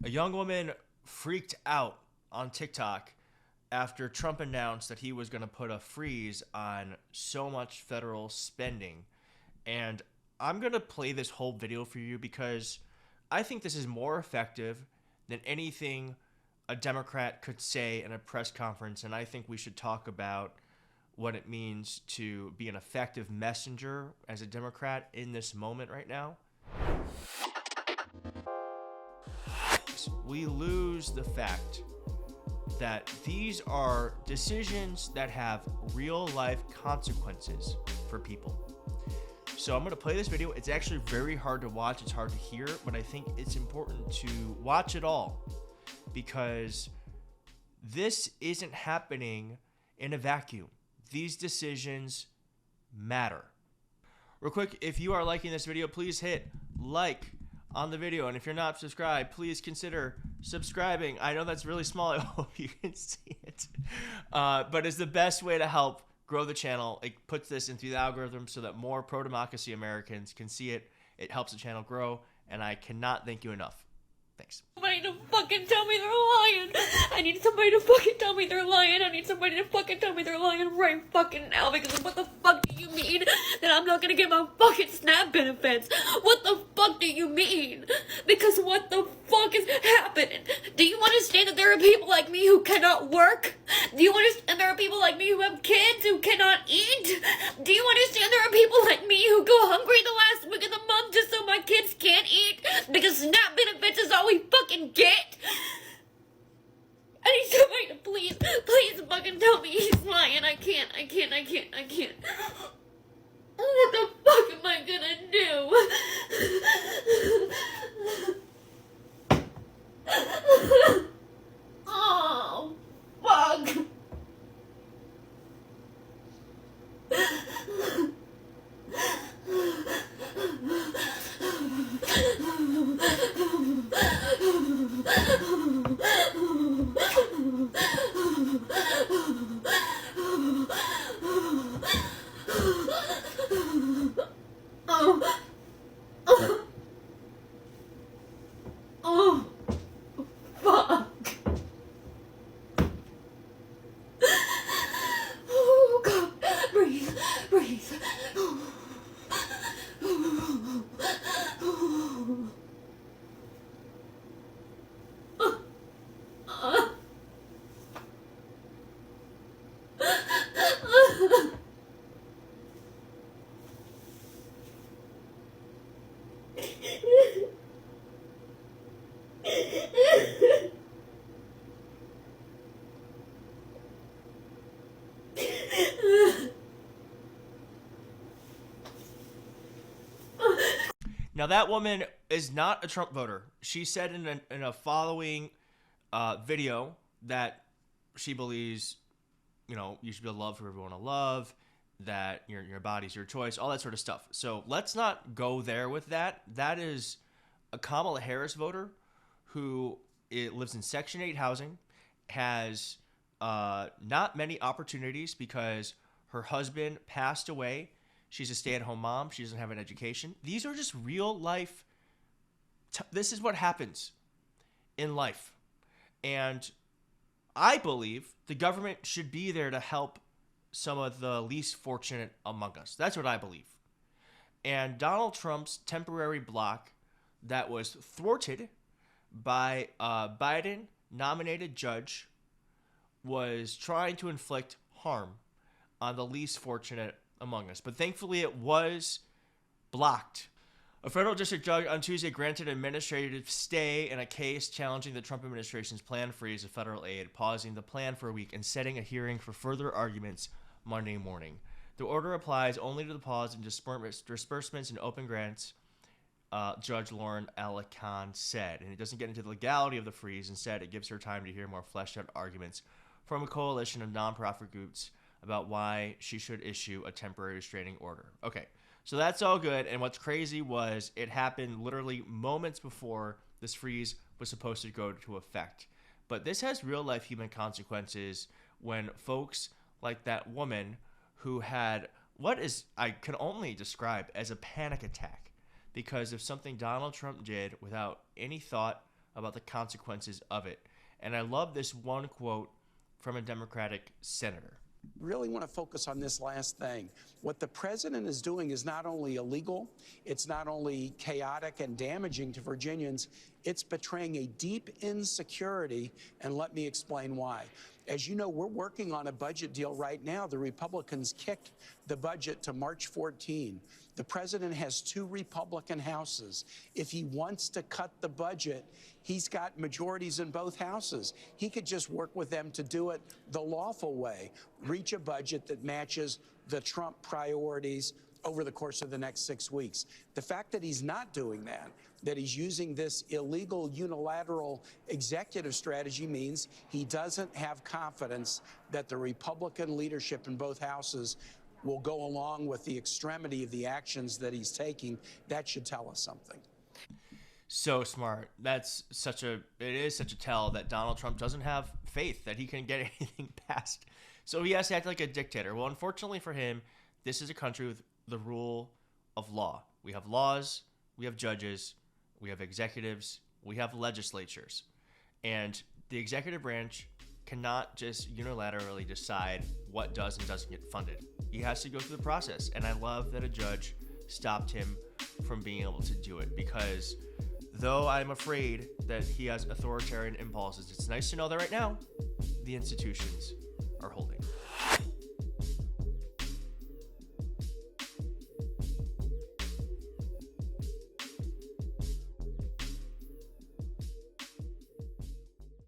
A young woman freaked out on TikTok after Trump announced that he was going to put a freeze on so much federal spending. And I'm going to play this whole video for you because I think this is more effective than anything a Democrat could say in a press conference. And I think we should talk about what it means to be an effective messenger as a Democrat in this moment right now. We lose the fact that these are decisions that have real life consequences for people. So I'm going to play this video. It's actually very hard to watch. It's hard to hear, but I think it's important to watch it all because this isn't happening in a vacuum. These decisions matter. Real quick, if you are liking this video, please hit like on the video. And if you're not subscribed, please consider subscribing. I know that's really small. I hope you can see it. But it's the best way to help grow the channel. It puts this into the algorithm so that more pro-democracy Americans can see it. It helps the channel grow, and I cannot thank you enough. Thanks. Somebody to fucking tell me they're lying. I need somebody to fucking tell me they're lying. I need somebody to fucking tell me they're lying right fucking now, because what the fuck do you mean that I'm not gonna get my fucking SNAP benefits? What the fuck do you mean? Because what the fuck is happening? Do you understand that there are people like me who cannot work? Do you understand there are people like me who have kids who cannot eat? Do you understand there are people like me who go hungry the last week of the month just so my kids can't eat? Because SNAP benefits is all we fucking get. I need somebody to please fucking tell me he's lying. I can't. What the fuck am I gonna do? Oh, fuck. Oh, fuck. Oh, God. Breathe. Now, that woman is not a Trump voter. She said in a following video that she believes, you should be able to love who everyone to love, that your body's your choice, all that sort of stuff. So let's not go there with that. That is a Kamala Harris voter who lives in Section 8 housing, has not many opportunities because her husband passed away. She's a stay-at-home mom. She doesn't have an education. These are just real life. This is what happens in life. And I believe the government should be there to help some of the least fortunate among us. That's what I believe. And Donald Trump's temporary block that was thwarted by a Biden-nominated judge was trying to inflict harm on the least fortunate among us. But thankfully it was blocked. A federal district judge on Tuesday granted an administrative stay in a case challenging the Trump administration's planned freeze of federal aid, pausing the plan for a week and setting a hearing for further arguments Monday morning. The order applies only to the pause in disbursements and open grants, Judge Lauren Alican said. And it doesn't get into the legality of the freeze. Instead, it gives her time to hear more fleshed out arguments from a coalition of nonprofit groups about why she should issue a temporary restraining order. Okay, so that's all good. And what's crazy was it happened literally moments before this freeze was supposed to go into effect. But this has real life human consequences when folks like that woman who had what is I can only describe as a panic attack because of something Donald Trump did without any thought about the consequences of it. And I love this one quote from a Democratic senator. Really want to focus on this last thing. What the president is doing is not only illegal, it's not only chaotic and damaging to Virginians, it's betraying a deep insecurity, and let me explain why. As you know, we're working on a budget deal right now. The Republicans kicked the budget to March 14. The president has 2 Republican houses. If he wants to cut the budget, he's got majorities in both houses. He could just work with them to do it the lawful way, reach a budget that matches the Trump priorities over the course of the next 6 weeks. The fact that he's not doing that he's using this illegal unilateral executive strategy means he doesn't have confidence that the Republican leadership in both houses will go along with the extremity of the actions that he's taking. That should tell us something. So smart. It is such a tell that Donald Trump doesn't have faith that he can get anything passed. So he has to act like a dictator. Well, unfortunately for him, this is a country with the rule of law. We have laws, we have judges, we have executives, we have legislatures. And the executive branch cannot just unilaterally decide what does and doesn't get funded. He has to go through the process. And I love that a judge stopped him from being able to do it, because though I'm afraid that he has authoritarian impulses, it's nice to know that right now the institutions are holding